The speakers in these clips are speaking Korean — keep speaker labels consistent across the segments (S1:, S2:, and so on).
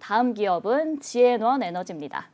S1: 다음 기업은 지앤원 에너지입니다.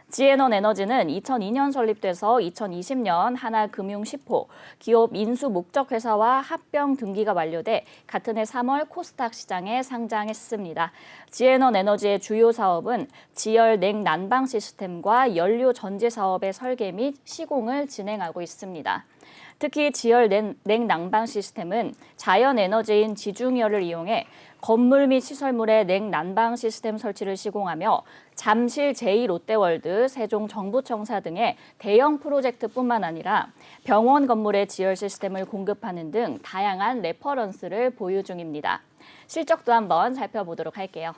S1: 지앤원 에너지는 2002년 설립돼서 2020년 하나금융 10호 기업 인수 목적 회사와 합병 등기가 완료돼 같은 해 3월 코스닥 시장에 상장했습니다. 지앤원 에너지의 주요 사업은 지열 냉난방 시스템과 연료 전지 사업의 설계 및 시공을 진행하고 있습니다. 특히 지열 냉난방 시스템은 자연 에너지인 지중열을 이용해 건물 및 시설물의 냉난방 시스템 설치를 시공하며 잠실 제2롯데월드, 세종정부청사 등의 대형 프로젝트뿐만 아니라 병원 건물의 지열 시스템을 공급하는 등 다양한 레퍼런스를 보유 중입니다. 실적도 한번 살펴보도록 할게요.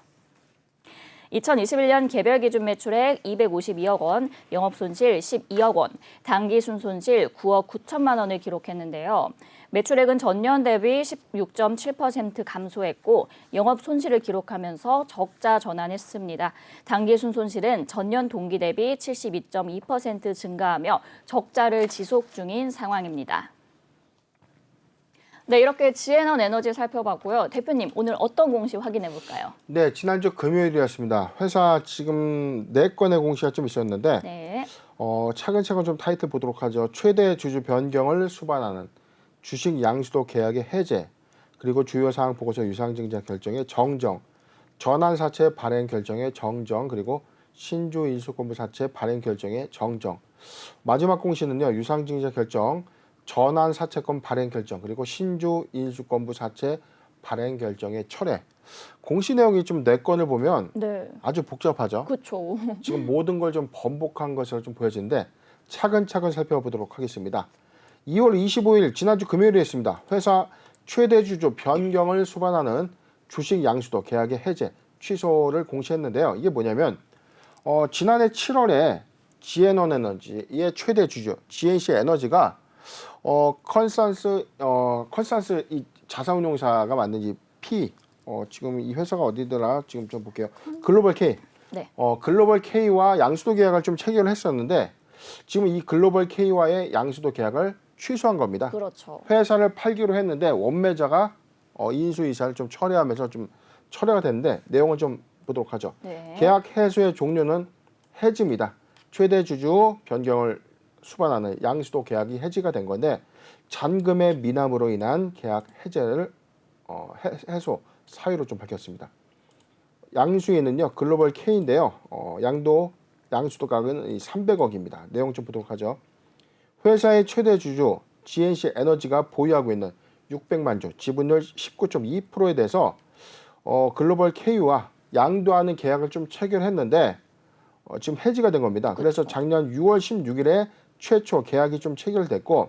S1: 2021년 개별 기준 매출액 252억 원, 영업손실 12억 원, 당기순손실 9억 9천만 원을 기록했는데요. 매출액은 전년 대비 16.7% 감소했고 영업손실을 기록하면서 적자 전환했습니다. 당기순손실은 전년 동기 대비 72.2% 증가하며 적자를 지속 중인 상황입니다. 네, 이렇게 지앤원 에너지 살펴봤고요. 대표님, 오늘 어떤 공시 확인해 볼까요?
S2: 네, 지난주 금요일이었습니다. 회사 지금 4건의 공시가 좀 있었는데
S1: 네.
S2: 차근차근 좀 타이틀 보도록 하죠. 최대 주주 변경을 수반하는 주식 양수도 계약의 해제, 그리고 주요 사항 보고서 유상증자 결정의 정정, 전환 사채 발행 결정의 정정, 그리고 신주 인수권부 사채 발행 결정의 정정. 마지막 공시는요, 유상증자 결정, 전환 사채권 발행 결정, 그리고 신주 인수권부 사채 발행 결정의 철회. 공시 내용이 좀 4건을 보면
S1: 네.
S2: 아주 복잡하죠.
S1: 그렇죠.
S2: 지금 모든 걸 좀 번복한 것으로 좀 보여지는데 차근차근 살펴보도록 하겠습니다. 2월 25일 지난주 금요일이었습니다. 회사 최대 주주 변경을 수반하는 주식 양수도 계약의 해제, 취소를 공시했는데요. 이게 뭐냐면 지난해 7월에 지앤원 에너지의 최대 주주 GNC 에너지가 컨산스 이 자산운용사가 만든 이 지금 이 회사가 어디더라? 지금 좀 볼게요. 글로벌 K.
S1: 네.
S2: 글로벌 K와 양수도 계약을 좀 체결을 했었는데 지금 이 글로벌 K와의 양수도 계약을 취소한 겁니다.
S1: 그렇죠.
S2: 회사를 팔기로 했는데 원매자가 인수 이사를 좀 철회하면서 좀 철회가 됐는데 내용을 좀 보도록 하죠.
S1: 네.
S2: 계약 해소의 종료는 해지입니다. 최대 주주 변경을 수반하는 양수도 계약이 해지가 된 건데 잔금의 미납으로 인한 계약 해제를 해소 사유로 좀 밝혔습니다. 양수인은요 글로벌 K인데요. 양수도 가격은 300억입니다. 내용 좀 보도록 하죠. 회사의 최대 주주 GNC 에너지가 보유하고 있는 600만 주 지분율 19.2%에 대해서 글로벌 K와 양도하는 계약을 좀 체결했는데 지금 해지가 된 겁니다. 그래서
S1: 그렇죠.
S2: 작년 6월 16일에 최초 계약이 좀 체결됐고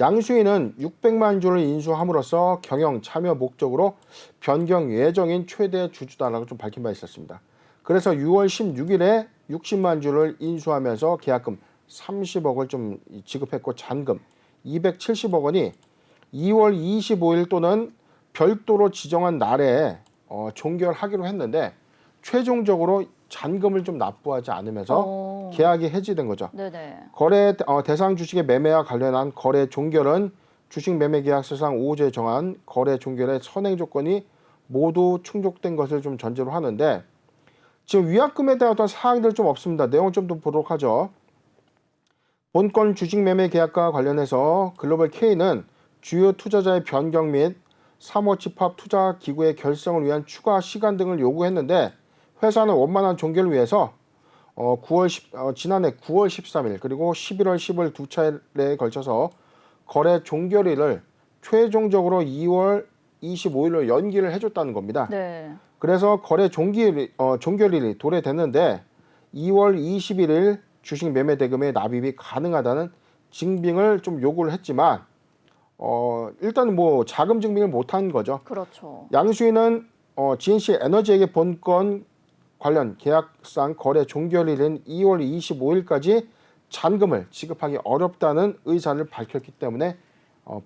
S2: 양수인은 600만 주를 인수함으로써 경영 참여 목적으로 변경 예정인 최대 주주다라고 좀 밝힌 바 있었습니다. 그래서 6월 16일에 60만 주를 인수하면서 계약금 30억을 좀 지급했고 잔금 270억 원이 2월 25일 또는 별도로 지정한 날에 종결하기로 했는데 최종적으로 잔금을 좀 납부하지 않으면서 계약이 해지된 거죠.
S1: 네네.
S2: 거래 대상 주식의 매매와 관련한 거래 종결은 주식 매매 계약서상 5호조에 정한 거래 종결의 선행 조건이 모두 충족된 것을 좀 전제로 하는데 지금 위약금에 대한 어떤 사항들 좀 없습니다. 내용 좀 더 보도록 하죠. 본건 주식 매매 계약과 관련해서 글로벌 K는 주요 투자자의 변경 및 3호 집합 투자 기구의 결성을 위한 추가 시간 등을 요구했는데 회사는 원만한 종결을 위해서 지난해 9월 13일 그리고 11월 10일 두 차례에 걸쳐서 거래 종결일을 최종적으로 2월 25일로 연기를 해줬다는 겁니다.
S1: 네.
S2: 그래서 거래 종결일이 도래됐는데 2월 21일 주식 매매 대금의 납입이 가능하다는 증빙을 좀 요구를 했지만 일단 뭐 자금 증빙을 못한 거죠.
S1: 그렇죠.
S2: 양수인은 GNC 에너지에게 본건 관련 계약상 거래 종결일인 2월 25일까지 잔금을 지급하기 어렵다는 의사를 밝혔기 때문에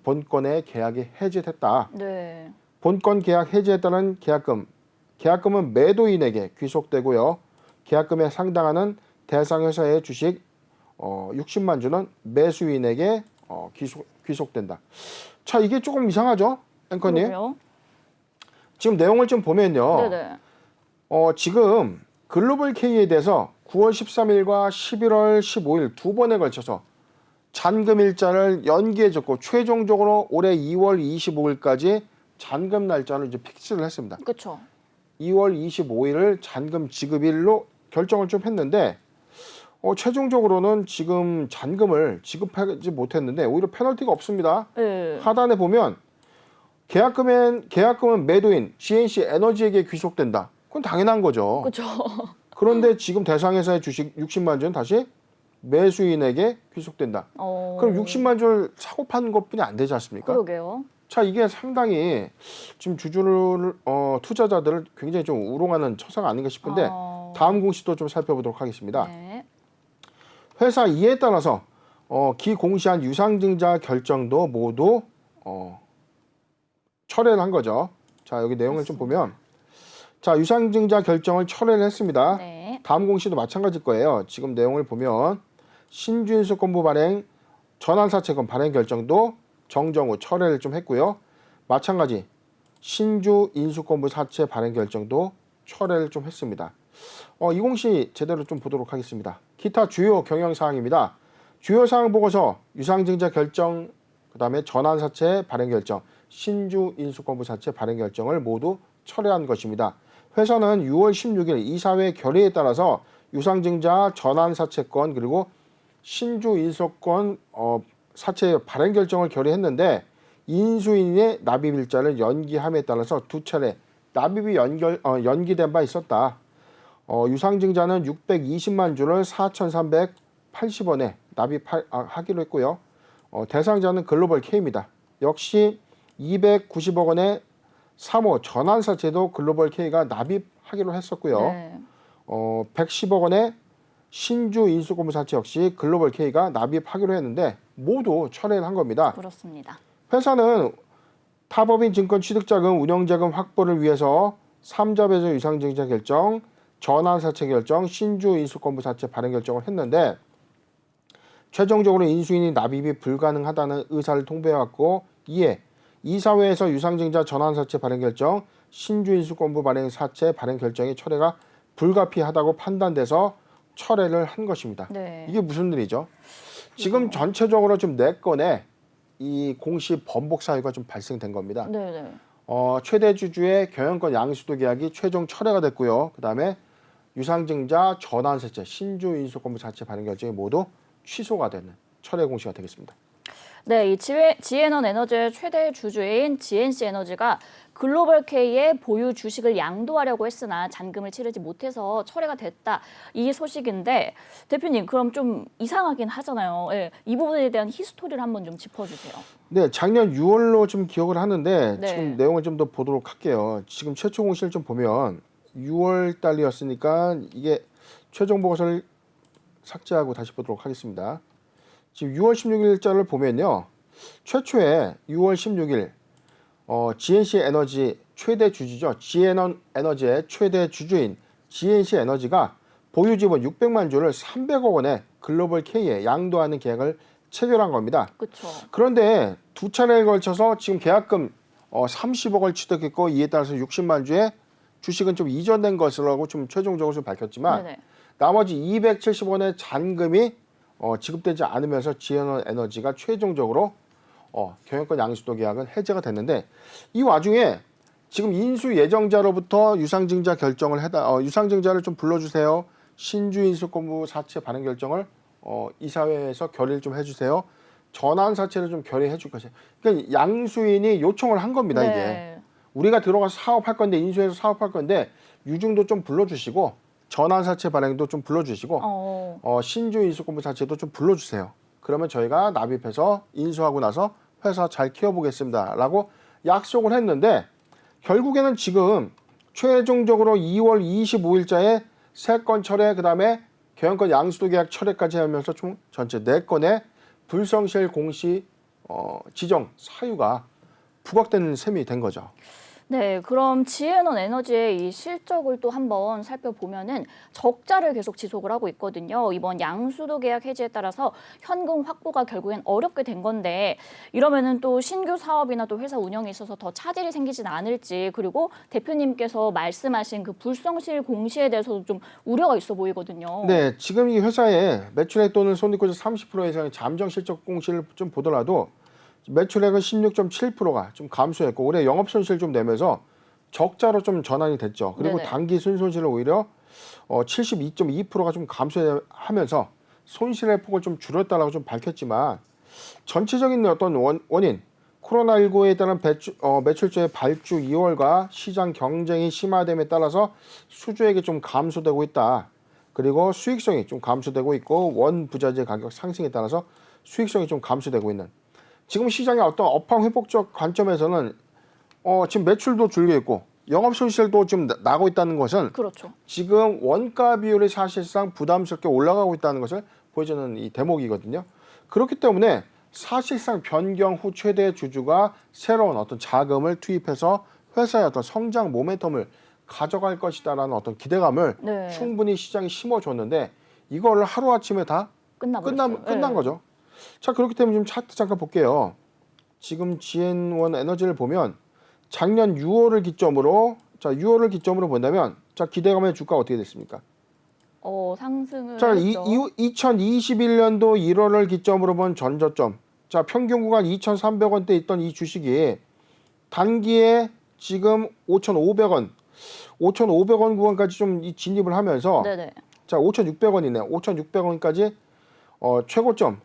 S2: 본건의 계약이 해지됐다.
S1: 네.
S2: 본건 계약 해지에 따른 계약금은 매도인에게 귀속되고요. 계약금에 상당하는 대상 회사의 주식 60만 주는 매수인에게 귀속된다. 자, 이게 조금 이상하죠, 앵커님?
S1: 그러게요.
S2: 지금 내용을 좀 보면요.
S1: 네네.
S2: 지금 글로벌 K에 대해서 9월 13일과 11월 15일 두 번에 걸쳐서 잔금 일자를 연기해줬고 최종적으로 올해 2월 25일까지 잔금 날짜를 이제 픽스를 했습니다.
S1: 그렇죠.
S2: 2월 25일을 잔금 지급일로 결정을 좀 했는데 최종적으로는 지금 잔금을 지급하지 못했는데 오히려 페널티가 없습니다.
S1: 네.
S2: 하단에 보면 계약금은 매도인 GNC 에너지에게 귀속된다. 그건 당연한 거죠.
S1: 그렇죠.
S2: 그런데 지금 대상회사의 주식 60만 주는 다시 매수인에게 귀속된다. 그럼 60만 주를 사고 파는 것뿐이 안 되지 않습니까?
S1: 그러게요.
S2: 자, 이게 상당히 지금 주주를 투자자들을 굉장히 좀 우롱하는 처사가 아닌가 싶은데 다음 공시도 좀 살펴보도록 하겠습니다.
S1: 네.
S2: 회사 이에 따라서 기공시한 유상증자 결정도 모두 철회를 한 거죠. 자, 여기 내용을 좀 보면 자, 유상증자 결정을 철회를 했습니다.
S1: 네.
S2: 다음 공시도 마찬가지일 거예요. 지금 내용을 보면 신주인수권부 발행 전환사채권 발행 결정도 정정 후 철회를 좀 했고요. 마찬가지 신주인수권부 사채 발행 결정도 철회를 좀 했습니다. 이 공시 제대로 좀 보도록 하겠습니다. 기타 주요 경영사항입니다. 주요 사항 보고서 유상증자 결정, 그 다음에 전환사채 발행 결정, 신주인수권부 사채 발행 결정을 모두 철회한 것입니다. 회사는 6월 16일 이사회 결의에 따라서 유상증자 전환사채권 그리고 신주인수권 사채 발행 결정을 결의했는데 인수인의 납입일자를 연기함에 따라서 두 차례 납입이 연기된 바 있었다. 유상증자는 620만 주를 4,380원에 납입하기로 했고요. 대상자는 글로벌 K입니다. 역시 290억 원의 3호 전환사채도 글로벌 K가 납입하기로 했었고요.
S1: 네.
S2: 110억 원의 신주 인수권부 사채 역시 글로벌 K가 납입하기로 했는데 모두 철회를 한 겁니다.
S1: 그렇습니다.
S2: 회사는 타법인 증권 취득자금 운영자금 확보를 위해서 3자 배정 유상증자 결정, 전환사채 결정, 신주 인수권부 사채 발행 결정을 했는데 최종적으로 인수인이 납입이 불가능하다는 의사를 통보해왔고 이에 이사회에서 유상증자 전환사채 발행 결정, 신주인수권부 발행 사채 발행 결정의 철회가 불가피하다고 판단돼서 철회를 한 것입니다.
S1: 네.
S2: 이게 무슨 일이죠? 지금 전체적으로 좀 4건의 이 공시 번복 사유가 좀 발생된 겁니다.
S1: 네.
S2: 최대 주주의 경영권 양수도 계약이 최종 철회가 됐고요. 그 다음에 유상증자 전환사채, 신주인수권부 사채 발행 결정이 모두 취소가 되는 철회 공시가 되겠습니다.
S1: 네, 이 지에넌 에너지의 최대 주주인 GNC 에너지가 글로벌 K의 보유 주식을 양도하려고 했으나 잔금을 치르지 못해서 철회가 됐다. 이 소식인데 대표님 그럼 좀 이상하긴 하잖아요. 네, 이 부분에 대한 히스토리를 한번 좀 짚어주세요.
S2: 네, 작년 6월로 좀 기억을 하는데
S1: 네.
S2: 지금 내용을 좀 더 보도록 할게요. 지금 최초 공시를 좀 보면 6월 달이었으니까 이게 최종 보고서를 삭제하고 다시 보도록 하겠습니다. 지금 6월 16일자를 보면요. 최초에 6월 16일 GNC 에너지 최대 주주죠. 지에넌 에너지의 최대 주주인 GNC 에너지가 보유 지분 600만 주를 300억 원에 글로벌 K에 양도하는 계약을 체결한 겁니다.
S1: 그렇죠.
S2: 그런데 두 차례에 걸쳐서 지금 계약금 30억을 취득했고 이에 따라서 60만 주의 주식은 좀 이전된 것이라고 좀 최종적으로 좀 밝혔지만
S1: 네네.
S2: 나머지 270원의 잔금이 지급되지 않으면서 지에넌 에너지가 최종적으로 경영권 양수도 계약은 해제가 됐는데 이 와중에 지금 인수 예정자로부터 유상증자 결정을 유상증자를 좀 불러주세요. 신주인수권부 사채 발행 결정을 이사회에서 결의를 좀 해주세요. 전환사채를 좀 결의해 줄 것이에요. 그러니까 양수인이 요청을 한 겁니다.
S1: 네.
S2: 이게 우리가 들어가서 사업할 건데 인수해서 사업할 건데 유증도 좀 불러주시고 전환사채 발행도 좀 불러주시고 신주인수권부 사채도 좀 불러주세요. 그러면 저희가 납입해서 인수하고 나서 회사 잘 키워보겠습니다. 라고 약속을 했는데 결국에는 지금 최종적으로 2월 25일자에 3건 철회 그다음에 경영권 양수도 계약 철회까지 하면서 총 전체 4건의 불성실 공시 지정 사유가 부각되는 셈이 된 거죠.
S1: 네, 그럼 지앤원 에너지의 이 실적을 또 한번 살펴보면은 적자를 계속 지속을 하고 있거든요. 이번 양수도 계약 해지에 따라서 현금 확보가 결국엔 어렵게 된 건데 이러면은 또 신규 사업이나 또 회사 운영에 있어서 더 차질이 생기진 않을지, 그리고 대표님께서 말씀하신 그 불성실 공시에 대해서도 좀 우려가 있어 보이거든요.
S2: 네, 지금 이 회사의 매출액 또는 손익구조 30% 이상의 잠정 실적 공시를 좀 보더라도 매출액은 16.7%가 좀 감소했고 올해 영업 손실 좀 내면서 적자로 좀 전환이 됐죠. 그리고
S1: 네네.
S2: 단기 순손실은 오히려 72.2%가 좀 감소하면서 손실의 폭을 좀 줄였다라고 좀 밝혔지만 전체적인 어떤 원인 코로나19에 따른 매출처의 발주 2월과 시장 경쟁이 심화됨에 따라서 수주액이 좀 감소되고 있다. 그리고 수익성이 좀 감소되고 있고 원 부자재 가격 상승에 따라서 수익성이 좀 감소되고 있는 지금 시장의 어떤 업황 회복적 관점에서는 지금 매출도 줄고 있고 영업 손실도 좀 나고 있다는 것은
S1: 그렇죠.
S2: 지금 원가 비율이 사실상 부담스럽게 올라가고 있다는 것을 보여주는 이 대목이거든요. 그렇기 때문에 사실상 변경 후 최대 주주가 새로운 어떤 자금을 투입해서 회사의 어떤 성장 모멘텀을 가져갈 것이다라는 어떤 기대감을
S1: 네.
S2: 충분히 시장이 심어줬는데 이거를 하루아침에 다
S1: 끝나버렸어요.
S2: 끝난
S1: 네.
S2: 거죠. 자, 그렇기 때문에 좀 차트 잠깐 볼게요. 지금 지앤원 에너지를 보면 작년 6월을 기점으로 6월을 기점으로 본다면 자, 기대감의 주가가 어떻게 됐습니까?
S1: 상승을
S2: 자,
S1: 했죠.
S2: 2021년도 1월을 기점으로 본 전저점. 자, 평균 구간 2,300원대 있던 이 주식이 단기에 지금 5,500원 구간까지 좀 진입을 하면서
S1: 네네.
S2: 자, 5,600원이네요. 5,600원까지 최고점.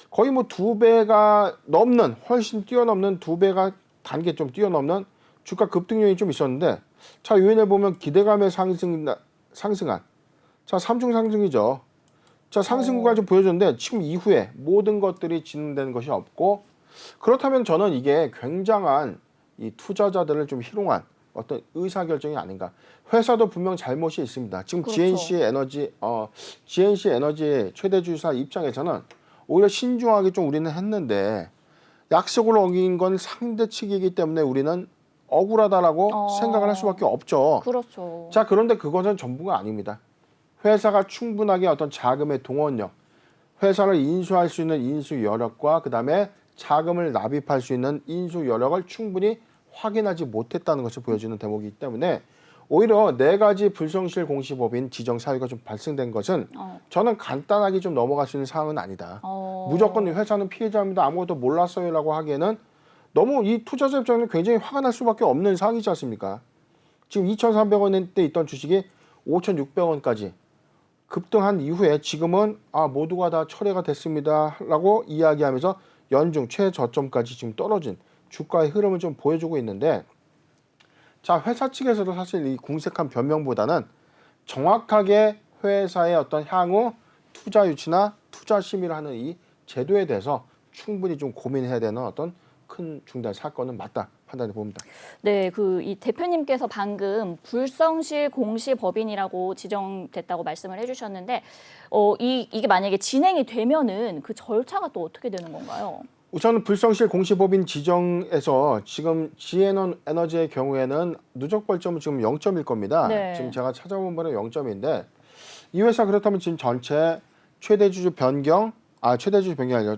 S2: 거의 뭐 두 배가 넘는 훨씬 뛰어넘는 두 배가 단계 좀 뛰어넘는 주가 급등 요인이 좀 있었는데 자, 요인을 보면 기대감의 상승한 자, 삼중 상승이죠. 자, 상승 구간 좀 보여줬는데 지금 이후에 모든 것들이 진행되는 것이 없고 그렇다면 저는 이게 굉장한 이 투자자들을 좀 희롱한 어떤 의사결정이 아닌가. 회사도 분명 잘못이 있습니다. 지금
S1: 그렇죠.
S2: GNC 에너지 최대 주주사 입장에서는 오히려 신중하게 좀 우리는 했는데 약속을 어긴 건 상대 측이기 때문에 우리는 억울하다라고 생각을 할 수밖에 없죠.
S1: 그렇죠.
S2: 자, 그런데 그것은 전부가 아닙니다. 회사가 충분하게 어떤 자금의 동원력, 회사를 인수할 수 있는 인수 여력과 그다음에 자금을 납입할 수 있는 인수 여력을 충분히 확인하지 못했다는 것을 보여주는 대목이기 때문에 오히려 네 가지 불성실 공시법인 지정 사유가 좀 발생된 것은 저는 간단하게 좀 넘어갈 수 있는 사항은 아니다. 무조건 회사는 피해자입니다. 아무것도 몰랐어요라고 하기에는 너무 이 투자자 입장에는 굉장히 화가 날 수밖에 없는 상황이지 않습니까? 지금 2,300원대 있던 주식이 5,600원까지 급등한 이후에 지금은 모두가 다 철회가 됐습니다라고 이야기하면서 연중 최저점까지 지금 떨어진 주가의 흐름을 좀 보여주고 있는데 자, 회사 측에서도 사실 이 궁색한 변명보다는 정확하게 회사의 어떤 향후 투자 유치나 투자 심의를 하는 이 제도에 대해서 충분히 좀 고민해야 되는 어떤 큰 중대 사건은 맞다 판단해 봅니다.
S1: 네, 이 대표님께서 방금 불성실 공시 법인이라고 지정됐다고 말씀을 해주셨는데, 이게 만약에 진행이 되면은 그 절차가 또 어떻게 되는 건가요?
S2: 우선 불성실 공시법인 지정에서 지금 지앤원 에너지의 경우에는 누적 벌점은 지금 0점일 겁니다.
S1: 네.
S2: 지금 제가 찾아본 바는 0점인데 이 회사 그렇다면 지금 전체 최대 주주 변경이 아니라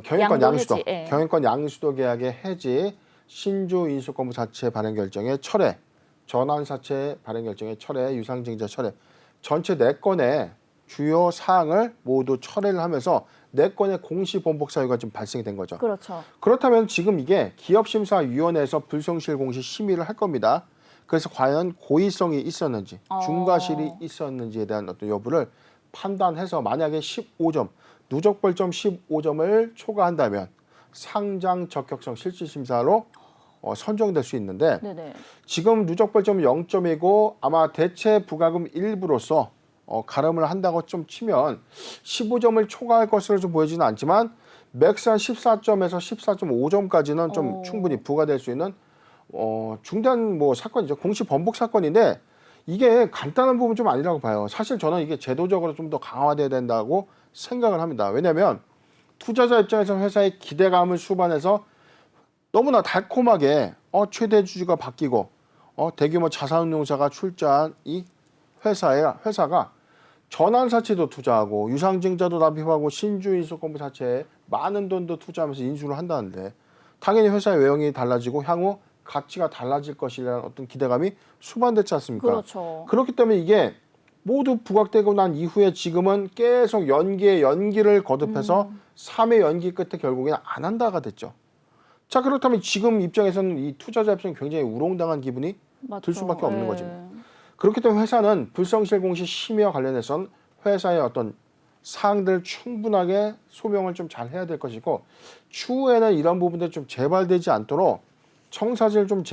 S2: 경영권 양수도,
S1: 해지, 예.
S2: 경영권 양수도 계약의 해지, 신주 인수권부 사채 발행 결정의 철회, 전환 사채 발행 결정의 철회, 유상증자 철회, 전체 4건의 주요 사항을 모두 철회를 하면서 4건의 공시 번복 사유가 좀 발생이 된 거죠.
S1: 그렇죠.
S2: 그렇다면 지금 이게 기업심사위원회에서 불성실 공시 심의를 할 겁니다. 그래서 과연 고의성이 있었는지, 중과실이 있었는지에 대한 어떤 여부를 판단해서 만약에 15점, 누적 벌점 15점을 초과한다면 상장 적격성 실질심사로 선정될 수 있는데
S1: 네네.
S2: 지금 누적 벌점은 0점이고 아마 대체 부가금 일부로서 가름을 한다고 좀 치면 15점을 초과할 것으로 좀 보여지는 않지만 맥산 14점에서 14.5점까지는 좀 충분히 부과될 수 있는 중대한 사건이죠. 공시 번복 사건인데 이게 간단한 부분 좀 아니라고 봐요. 사실 저는 이게 제도적으로 좀 더 강화돼야 된다고 생각을 합니다. 왜냐하면 투자자 입장에서 회사의 기대감을 수반해서 너무나 달콤하게 최대 주주가 바뀌고 대규모 자산운용사가 출자한 이 회사가 전환사채도 투자하고 유상증자도 납입하고 신주인수권부 자체에 많은 돈도 투자하면서 인수를 한다는데 당연히 회사의 외형이 달라지고 향후 가치가 달라질 것이라는 어떤 기대감이 수반됐지 않습니까?
S1: 그렇죠.
S2: 그렇기 때문에 이게 모두 부각되고 난 이후에 지금은 계속 연기를 거듭해서 3회 연기 끝에 결국에는 안 한다가 됐죠. 자, 그렇다면 지금 입장에서는 이 투자자 입장에 굉장히 우롱당한 기분이
S1: 맞죠.
S2: 들 수밖에 없는
S1: 예.
S2: 거죠. 그렇기 때문에 회사는 불성실 공시 심의와 관련해서는 회사의 어떤 사항들을 충분하게 소명을 좀 잘 해야 될 것이고 추후에는 이런 부분들이 좀 재발되지 않도록 청사진을 좀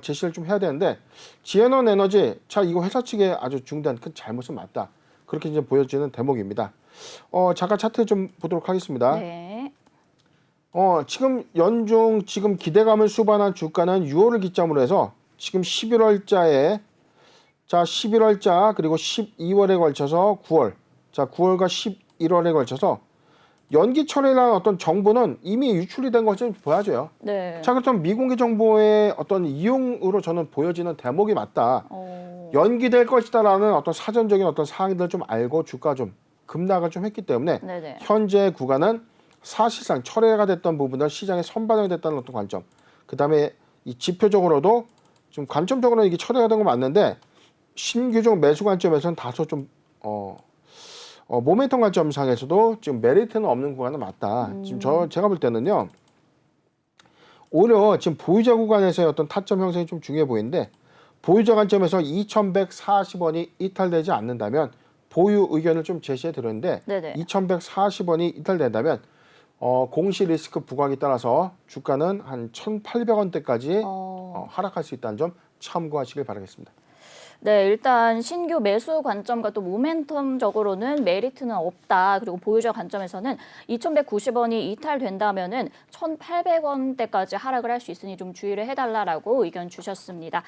S2: 제시를 좀 해야 되는데 지에논 에너지 자 이거 회사 측에 아주 중대한 큰 잘못은 맞다 그렇게 이제 보여지는 대목입니다. 잠깐 차트 좀 보도록 하겠습니다.
S1: 네.
S2: 지금 연중 지금 기대감을 수반한 주가는 6월을 기점으로 해서 지금 11월자에 자 11월자 그리고 12월에 걸쳐서 9월 자 9월과 11월에 걸쳐서 연기 처리라는 어떤 정보는 이미 유출이 된 것을 보여줘요.
S1: 네.
S2: 자 그렇다면 미공개 정보의 어떤 이용으로 저는 보여지는 대목이 맞다. 연기될 것이다라는 어떤 사전적인 어떤 사항들을 좀 알고 주가 좀 급락을 좀 했기 때문에
S1: 네네.
S2: 현재 구간은 사실상 철회가 됐던 부분을 시장에 선반영이 됐다는 어떤 관점. 그다음에 이 지표적으로도 좀 관점적으로는 이게 철회가 된 건 맞는데 신규종 매수 관점에서는 다소 좀 모멘텀 관점상에서도 지금 메리트는 없는 구간은 맞다. 지금 제가 볼 때는요. 오히려 지금 보유자 구간에서의 어떤 타점 형성이 좀 중요해 보이는데 보유자 관점에서 2,140원이 이탈되지 않는다면 보유 의견을 좀 제시해 드렸는데
S1: 네네.
S2: 2,140원이 이탈된다면 공시 리스크 부각에 따라서 주가는 한 1,800원대까지 하락할 수 있다는 점 참고하시길 바라겠습니다.
S1: 네, 일단 신규 매수 관점과 또 모멘텀적으로는 메리트는 없다. 그리고 보유자 관점에서는 2,190원이 이탈된다면은 1,800원대까지 하락을 할 수 있으니 좀 주의를 해달라라고 의견 주셨습니다.